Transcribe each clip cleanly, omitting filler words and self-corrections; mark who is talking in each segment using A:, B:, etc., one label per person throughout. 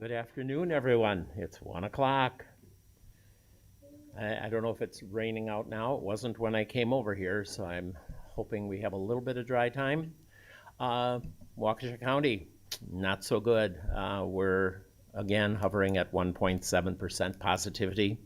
A: Good afternoon, everyone. It's 1 o'clock. I don't know if it's raining out now. It wasn't when I came over here, so I'm hoping we have a little bit of dry time. Uh, Waukesha County, not so good. We're again hovering at 1.7% positivity.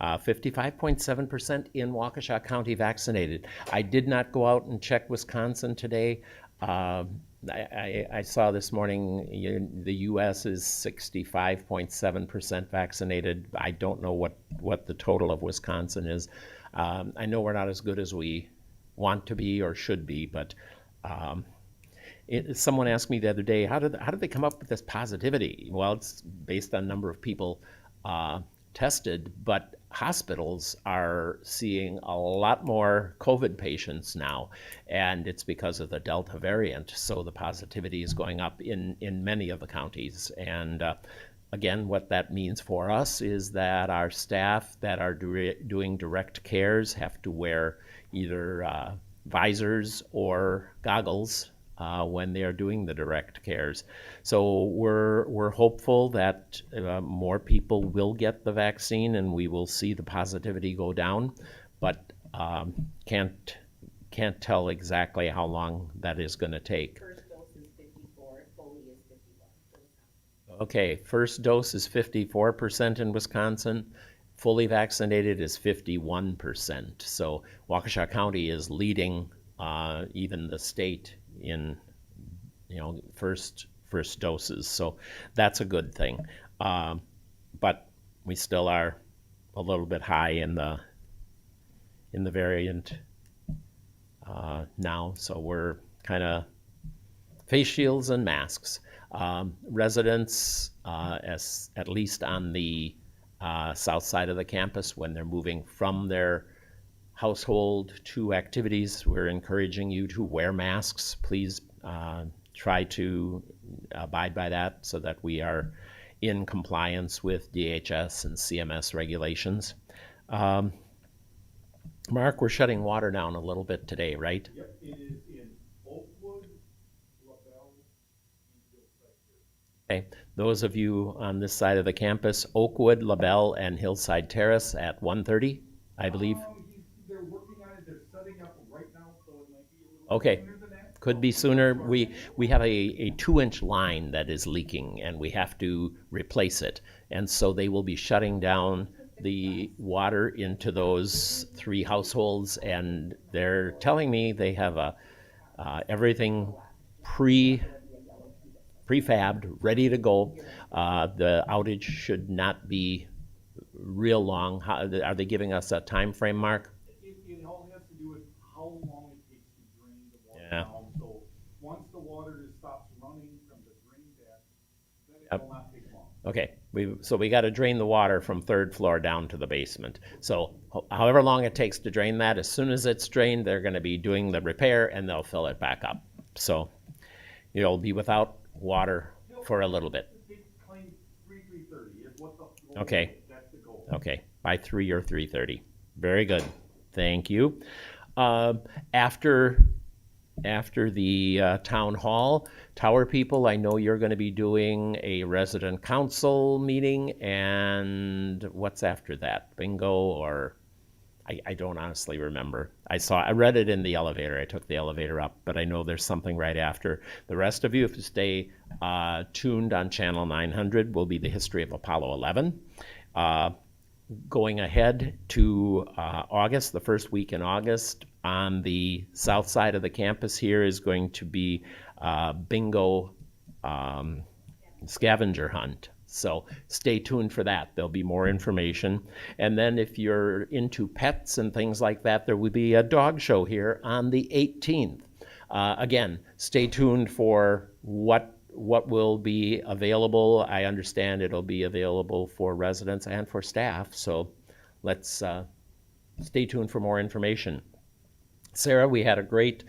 A: 55.7% in Waukesha County vaccinated. I did not go out and check Wisconsin today. Uh, I saw this morning the U.S. is 65.7% vaccinated. I don't know what the total of Wisconsin is. I know we're not as good as we want to be or should be, but um, someone asked me the other day, how did they come up with this positivity? Well, it's based on number of people tested, but hospitals are seeing a lot more COVID patients now, and it's because of the Delta variant. So the positivity is going up in many of the counties. And again, what that means for us is that our staff that are doing direct cares have to wear either visors or goggles when they are doing the direct cares. So we're hopeful that more people will get the vaccine and we will see the positivity go down, but can't tell exactly how long that is going to take.
B: First dose is 54, fully is 51.
A: Okay, first dose is 54% in Wisconsin. Fully vaccinated is 51%. So Waukesha County is leading even the state in first doses. So that's a good thing. But we still are a little bit high in the variant now. So we're kind of face shields and masks. Residents, as at least on the south side of the campus, when they're moving from their household to activities, we're encouraging you to wear masks. Please try to abide by that so that we are in compliance with DHS and CMS regulations. Mark, we're shutting water down a little bit today, right?
C: Yep, it is in Oakwood, LaBelle, and Hillside.
A: Okay. Those of you on this side of the campus, Oakwood, LaBelle, and Hillside Terrace at 1:30, I believe.
C: They're working on it. They're setting up right now, so it might be a little
A: Okay.
C: sooner than that.
A: Could be sooner. We have a 2-inch line that is leaking, and we have to replace it. And so they will be shutting down the water into those 3 households, and they're telling me they have everything prefabbed, ready to go. The outage should not be real long. Are they giving us a time frame, Mark?
C: It all has to do with how long it takes to drain the water
A: Yeah.
C: down. So once the water just stops running from the drain back, then it
A: Yep.
C: will not take long.
A: Okay, so we got to drain the water from 3rd floor down to the basement. So however long it takes to drain that, as soon as it's drained, they're going to be doing the repair and they'll fill it back up. So you'll be without water for a little bit.
C: They claim 3:30 is what the
A: Okay.
C: That's the goal.
A: Okay, by 3 or 3:30. Very good. Thank you. After the town hall, Tower people, I know you're going to be doing a resident council meeting, and what's after that? Bingo, or I don't honestly remember. I read it in the elevator. I took the elevator up, but I know there's something right after. The rest of you, if you stay tuned on Channel 900, will be the history of Apollo 11. Going ahead to August, the first week in August, on the south side of the campus here is going to be bingo scavenger hunt. So stay tuned for that. There'll be more information. And then if you're into pets and things like that, there will be a dog show here on the 18th. Again, stay tuned for what will be available. I understand it'll be available for residents and for staff. So let's stay tuned for more information. Sarah, we had a great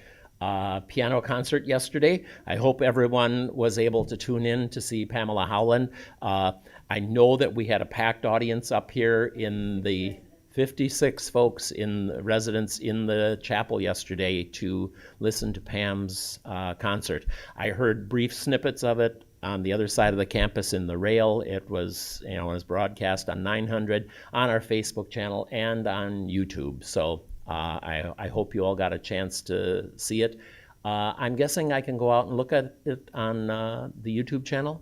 A: piano concert yesterday. I hope everyone was able to tune in to see Pamela Howland. I know that we had a packed audience up here in the 56 folks in residents in the chapel yesterday to listen to Pam's concert. I heard brief snippets of it on the other side of the campus in the rail. It was, it was broadcast on 900, on our Facebook channel, and on YouTube. So I hope you all got a chance to see it. I'm guessing I can go out and look at it on the YouTube channel?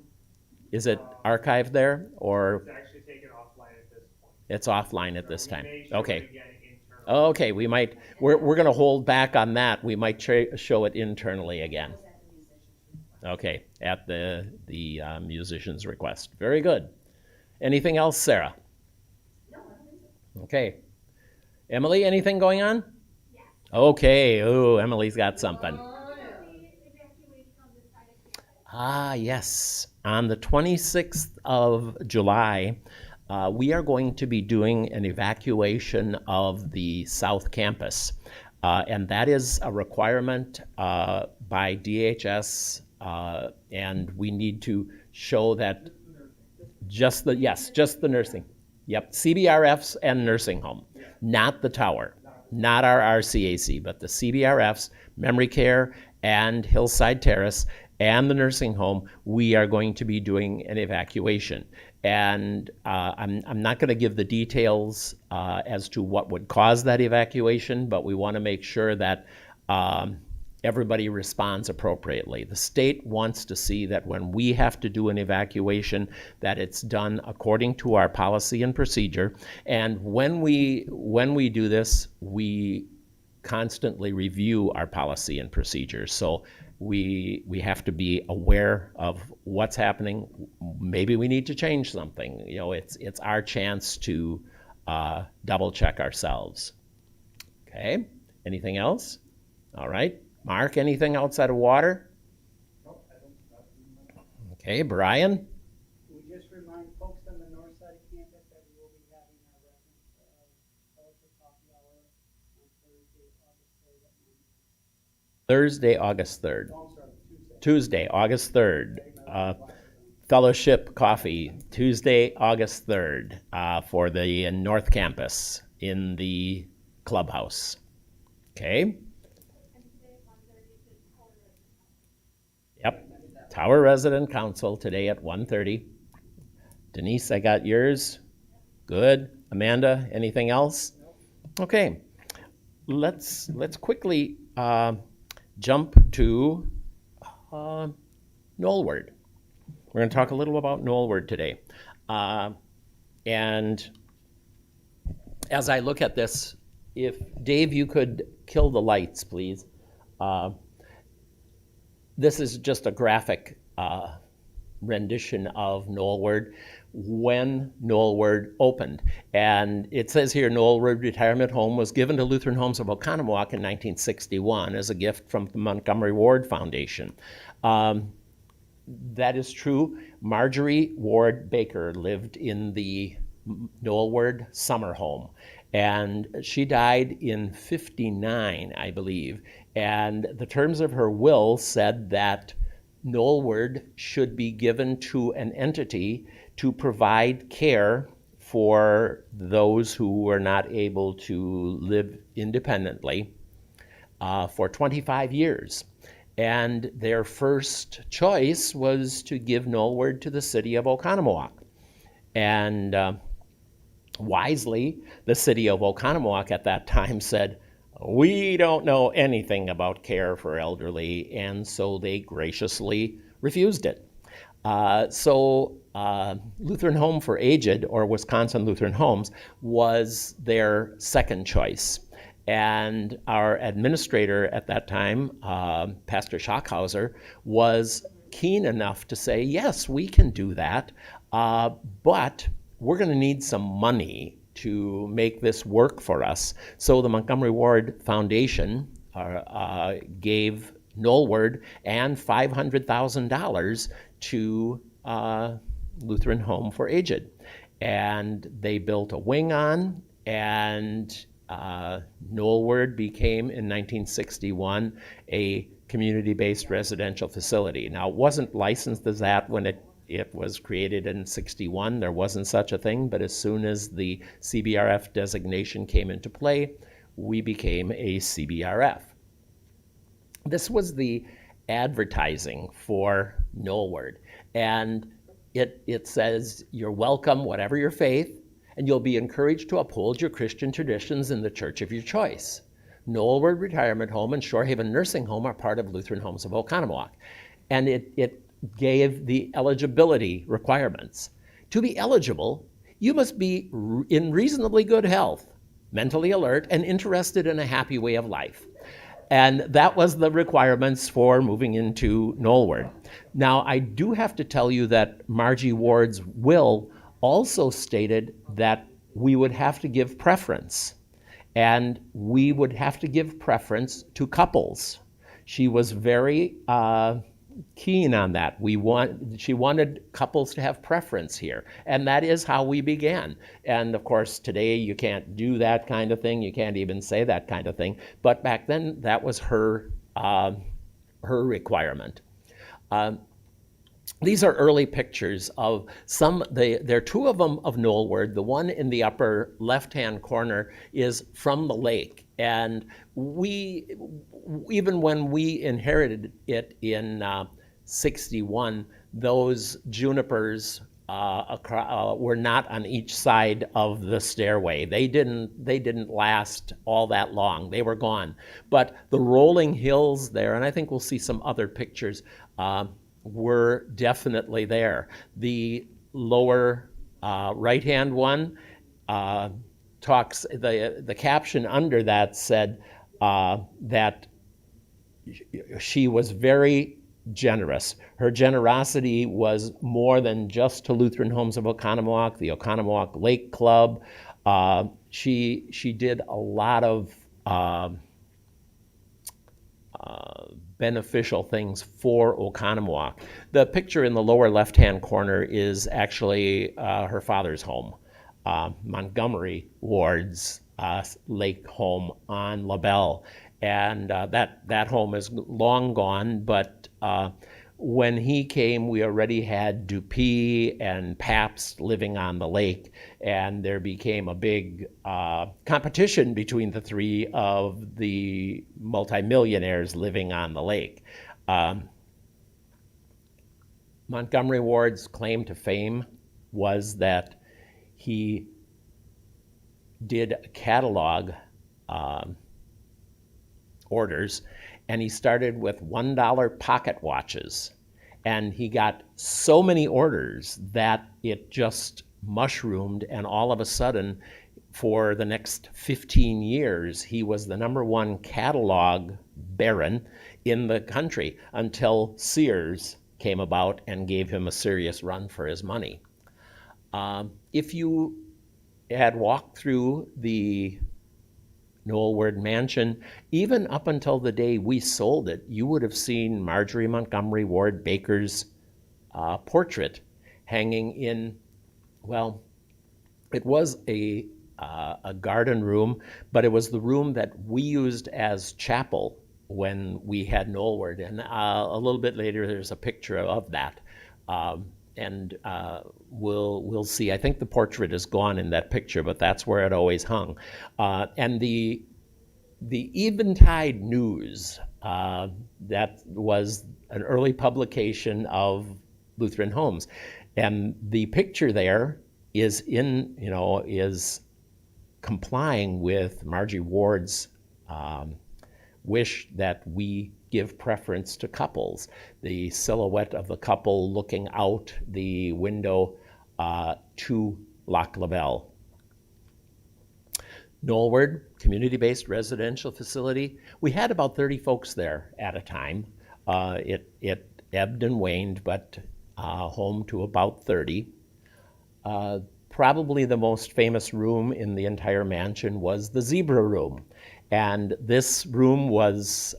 A: Is it archived there, or
D: It's actually taken offline at this point.
A: it's offline at this
D: So we
A: time?
D: may show it
A: Okay.
D: again internally.
A: Okay, we're going to hold back on that. We might show it internally again. Okay, at the musician's request. Very good. Anything else, Sarah?
B: No, I don't think so.
A: Okay. Emily, anything going on? Yes. Okay, oh, Emily's got something. Ah, yes. On the 26th of July, we are going to be doing an evacuation of the South Campus. And that is a requirement by DHS, and we need to show that just the nursing. Yep, CBRFs and nursing home, not the tower, not our RCAC, but the CBRFs, memory care, and Hillside Terrace, and the nursing home. We are going to be doing an evacuation. And I'm not going to give the details as to what would cause that evacuation, but we want to make sure that everybody responds appropriately. The state wants to see that when we have to do an evacuation, that it's done according to our policy and procedure. And when we do this, we constantly review our policy and procedures. So we have to be aware of what's happening. Maybe we need to change something. It's our chance to double check ourselves. Okay. Anything else? All right. Mark, anything outside of water?
C: Nope, I don't.
A: Okay, Brian?
E: We just remind folks on the north side of campus that we will be having our resident fellowship coffee hour on Thursday, August 3rd.
A: Thursday, August 3rd.
C: Oh, I'm sorry, Tuesday.
A: Tuesday, August 3rd. Fellowship coffee, Tuesday, August 3rd, for the North Campus in the clubhouse. Okay? Yep. Tower Resident Council today at 1:30. Denise, I got yours. Good. Amanda, anything else? Okay. Let's quickly jump to Knollwood. We're going to talk a little about Knollwood today. And as I look at this, if Dave, you could kill the lights, please. This is just a graphic rendition of Knollwood when Knollwood opened. And it says here, Knollwood Retirement Home was given to Lutheran Homes of Oconomowoc in 1961 as a gift from the Montgomery Ward Foundation. That is true. Marjorie Ward Baker lived in the Knollwood summer home. And she died in 59, I believe. And the terms of her will said that Knollwood should be given to an entity to provide care for those who were not able to live independently for 25 years. And their first choice was to give Knollwood to the city of Oconomowoc. And wisely, the city of Oconomowoc at that time said, we don't know anything about care for elderly, and so they graciously refused it. Lutheran Home for Aged, or Wisconsin Lutheran Homes, was their second choice. And our administrator at that time, Pastor Schockhauser, was keen enough to say, yes, we can do that, but we're going to need some money to make this work for us. So the Montgomery Ward Foundation gave Knollwood and $500,000 to Lutheran Home for Aged. And they built a wing on, and Knollwood became, in 1961, a community-based residential facility. Now, it wasn't licensed as that when it was created in 61. There wasn't such a thing, but as soon as the CBRF designation came into play, we became a CBRF. This was the advertising for Knollwood. And it says, you're welcome, whatever your faith, and you'll be encouraged to uphold your Christian traditions in the church of your choice. Knollwood Retirement Home and Shorehaven Nursing Home are part of Lutheran Homes of Oconomowoc. And it gave the eligibility requirements. To be eligible, you must be in reasonably good health, mentally alert, and interested in a happy way of life. And that was the requirements for moving into Knollwood. Now, I do have to tell you that Margie Ward's will also stated that we would have to give preference, and we would have to give preference to couples. She was very keen on that. She wanted couples to have preference here, and that is how we began. And of course, today you can't do that kind of thing. You can't even say that kind of thing. But back then, that was her requirement. These are early pictures of there are two of them of Knollwood. The one in the upper left-hand corner is from the lake. And even when we inherited it in 61, those junipers were not on each side of the stairway. They didn't last all that long. They were gone. But the rolling hills there, and I think we'll see some other pictures, were definitely there. The lower right-hand one talks, the caption under that said that she was very generous. Her generosity was more than just to Lutheran Homes of Oconomowoc, the Oconomowoc Lake Club. She did a lot of beneficial things for Oconomowoc. The picture in the lower left-hand corner is actually her father's home, Montgomery Ward's lake home on LaBelle. And that home is long gone, but when he came, we already had Dupee and Pabst living on the lake, and there became a big competition between the three of the multimillionaires living on the lake. Montgomery Ward's claim to fame was that he did catalog orders, and he started with $1 pocket watches. And he got so many orders that it just mushroomed, and all of a sudden, for the next 15 years, he was the #1 catalog baron in the country until Sears came about and gave him a serious run for his money. If you had walked through the Knollwood Mansion, even up until the day we sold it, you would have seen Marjorie Montgomery Ward Baker's portrait hanging in, well, it was a garden room, but it was the room that we used as chapel when we had Knollwood. And a little bit later, there's a picture of that. And we'll see. I think the portrait is gone in that picture, but that's where it always hung. And the Eventide News, that was an early publication of Lutheran Homes, and the picture there is is complying with Margie Ward's wish that we give preference to couples. The silhouette of the couple looking out the window to Lac La Belle. Knollwood, community-based residential facility. We had about 30 folks there at a time. It ebbed and waned, but home to about 30. Probably the most famous room in the entire mansion was the Zebra Room. And this room was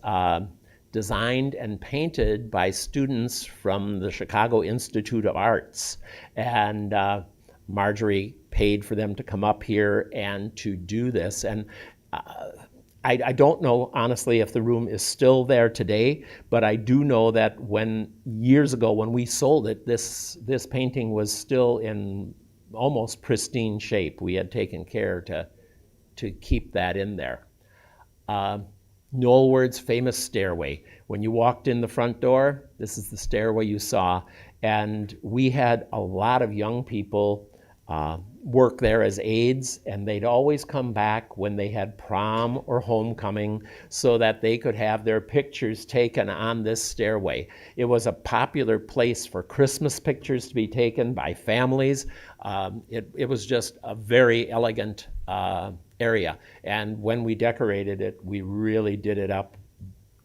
A: designed and painted by students from the Chicago Institute of Arts. And Marjorie paid for them to come up here and to do this. And I don't know, honestly, if the room is still there today, but I do know that years ago when we sold it, this painting was still in almost pristine shape. We had taken care to keep that in there. Knollward's famous stairway. When you walked in the front door, this is the stairway you saw. And we had a lot of young people work there as aides, and they'd always come back when they had prom or homecoming so that they could have their pictures taken on this stairway. It was a popular place for Christmas pictures to be taken by families. It was just a very elegant area. And when we decorated it, we really did it up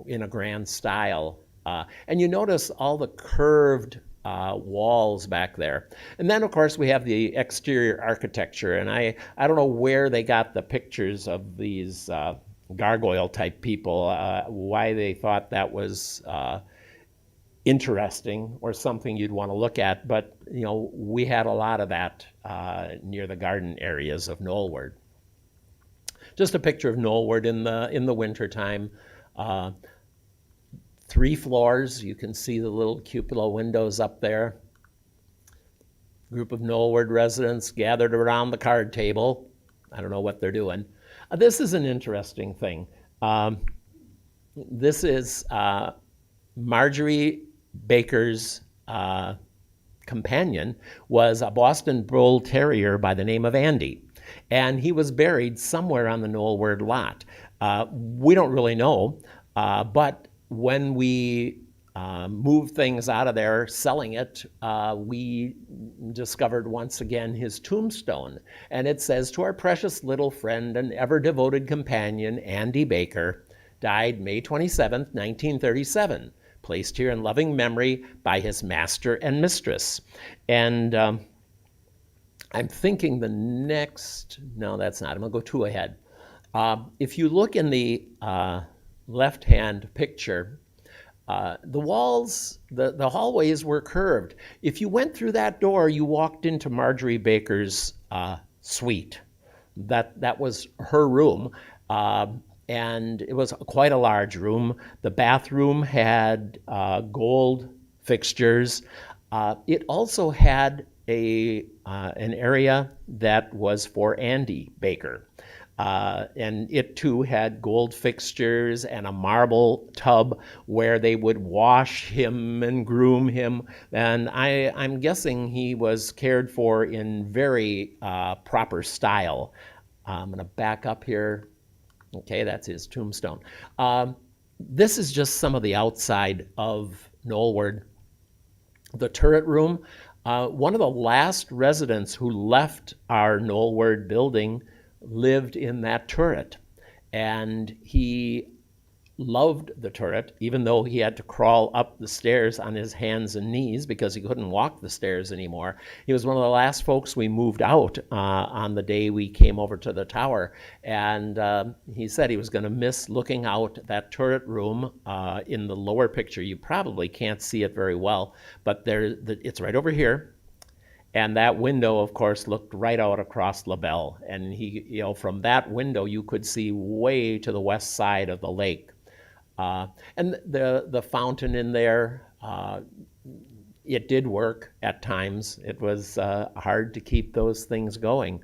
A: in a grand style. And you notice all the curved walls back there. And then, of course, we have the exterior architecture. And I don't know where they got the pictures of these gargoyle-type people, why they thought that was interesting or something you'd want to look at. But, you know, we had a lot of that near the garden areas of Knollward. Just a picture of Knollward in the wintertime. 3 floors. You can see the little cupola windows up there. Group of Knollward residents gathered around the card table. I don't know what they're doing. This is an interesting thing. This is Marjorie Baker's companion was a Boston Bull Terrier by the name of Andy. And he was buried somewhere on the Knollward lot. We don't really know, but when we moved things out of there, selling it, we discovered once again his tombstone. And it says, "To our precious little friend and ever-devoted companion, Andy Baker, died May 27th, 1937, placed here in loving memory by his master and mistress." And I'm thinking the next, no, that's not, I'm going to go 2 ahead. If you look in the left-hand picture, the walls, the hallways were curved. If you went through that door, you walked into Marjorie Baker's suite. That was her room, and it was quite a large room. The bathroom had gold fixtures. It also had an area that was for Andy Baker. And it too had gold fixtures and a marble tub where they would wash him and groom him. And I'm guessing he was cared for in very proper style. I'm going to back up here. Okay, that's his tombstone. This is just some of the outside of Knollward. The turret room. One of the last residents who left our Knollward building lived in that turret, and he loved the turret, even though he had to crawl up the stairs on his hands and knees because he couldn't walk the stairs anymore. He was one of the last folks we moved out on the day we came over to the tower, and he said he was going to miss looking out that turret room in the lower picture. You probably can't see it very well, but it's right over here. And that window, of course, looked right out across LaBelle. And from that window, you could see way to the west side of the lake. And the fountain in there, it did work at times. It was hard to keep those things going.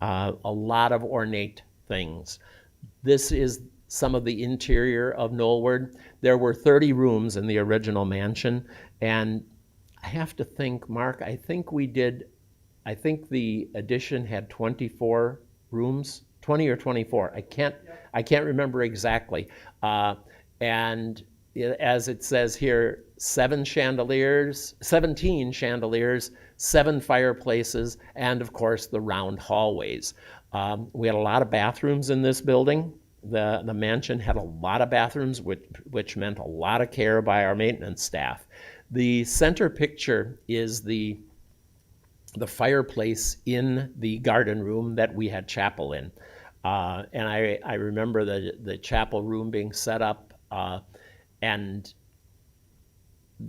A: A lot of ornate things. This is some of the interior of Knollward. There were 30 rooms in the original mansion, and I have to think, Mark, I think the addition had 24 rooms, 20 or 24. I can't remember exactly. And as it says here, 17 chandeliers, 7 fireplaces, and of course the round hallways. We had a lot of bathrooms in this building. The mansion had a lot of bathrooms, which meant a lot of care by our maintenance staff. The center picture is the fireplace in the garden room that we had chapel in. And I remember the chapel room being set up, and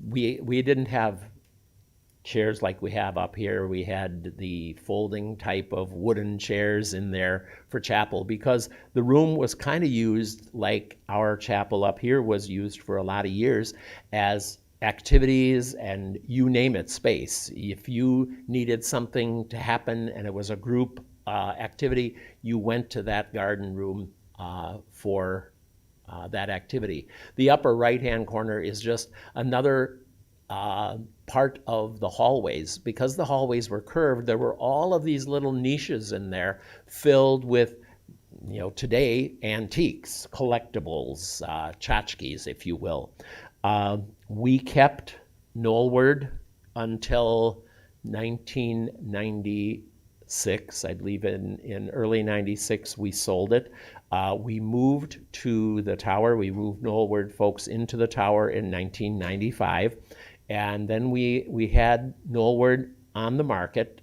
A: we didn't have chairs like we have up here. We had the folding type of wooden chairs in there for chapel because the room was kind of used like our chapel up here was used for a lot of years as activities and you name it space. If you needed something to happen and it was a group activity, you went to that garden room for that activity. The upper right-hand corner is just another part of the hallways. Because the hallways were curved, there were all of these little niches in there filled with, today, antiques, collectibles, tchotchkes, if you will. We kept Knollwood until 1996. I believe in early 96 we sold it. We moved to the tower. We moved Knollwood folks into the tower in 1995. And then we had Knollwood on the market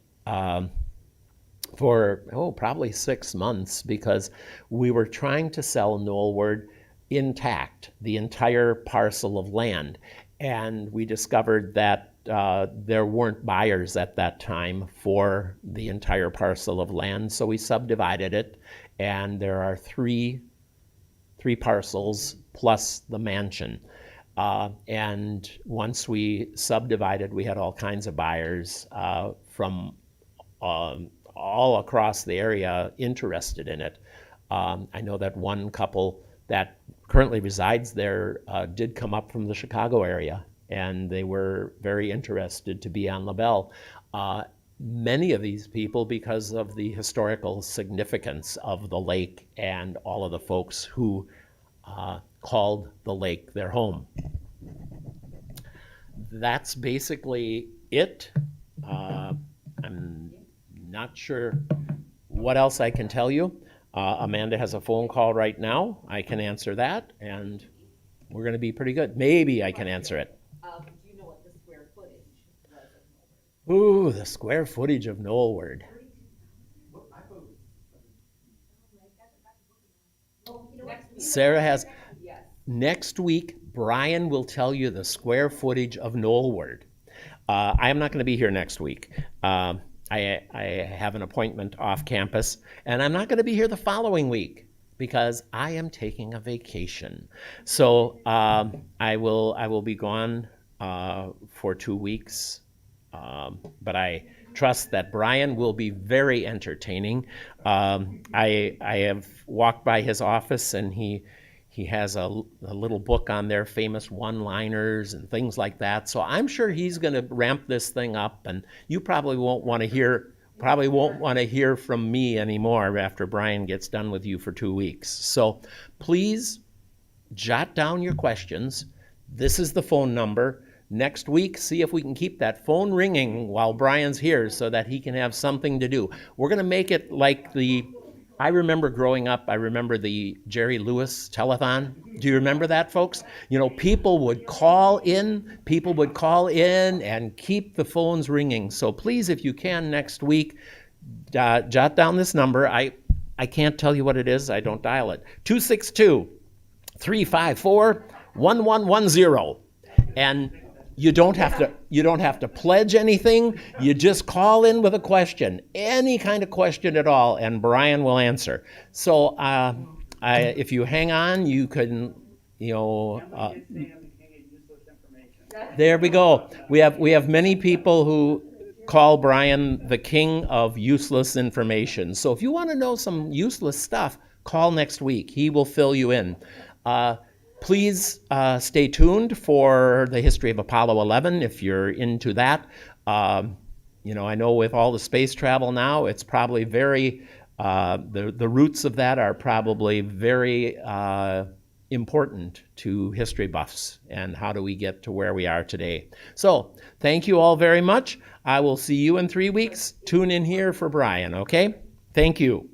A: for probably 6 months, because we were trying to sell Knollwood intact, the entire parcel of land. And we discovered that there weren't buyers at that time for the entire parcel of land, so we subdivided it, and there are three parcels plus the mansion. And once we subdivided, we had all kinds of buyers from all across the area interested in it. I know that one couple that currently resides there did come up from the Chicago area, and they were very interested to be on LaBelle. Many of these people, because of the historical significance of the lake and all of the folks who called the lake their home. That's basically it. I'm not sure what else I can tell you. Amanda has a phone call right now. I can answer that, and we're going to be pretty good. Maybe I can answer it.
B: Do you know what the square footage was of Knollwood?
A: Ooh, the square footage of Knollwood. Sarah has.
B: Yes.
A: Next week, Brian will tell you the square footage of Knollwood. I am not going to be here next week. I have an appointment off campus, and I'm not going to be here the following week because I am taking a vacation. So I will be gone for 2 weeks, but I trust that Brian will be very entertaining. I have walked by his office, and he has a little book on there, famous one-liners and things like that. So I'm sure he's going to ramp this thing up, and you probably won't want to hear from me anymore after Brian gets done with you for 2 weeks. So please jot down your questions. This is the phone number. Next week, see if we can keep that phone ringing while Brian's here so that he can have something to do. We're going to make it like I remember growing up, I remember the Jerry Lewis telethon. Do you remember that, folks? People would call in and keep the phones ringing. So please, if you can, next week, jot down this number. I can't tell you what it is. I don't dial it. 262-354-1110. And you don't have to pledge anything. You just call in with a question, any kind of question at all, and Brian will answer. So if you hang on, you can, there we go. We have many people who call Brian the king of useless information. So if you want to know some useless stuff, call next week. He will fill you in. Please stay tuned for the history of Apollo 11 if you're into that. I know with all the space travel now, it's probably very, the roots of that are probably very important to history buffs and how do we get to where we are today. So thank you all very much. I will see you in 3 weeks. Tune in here for Brian, okay? Thank you.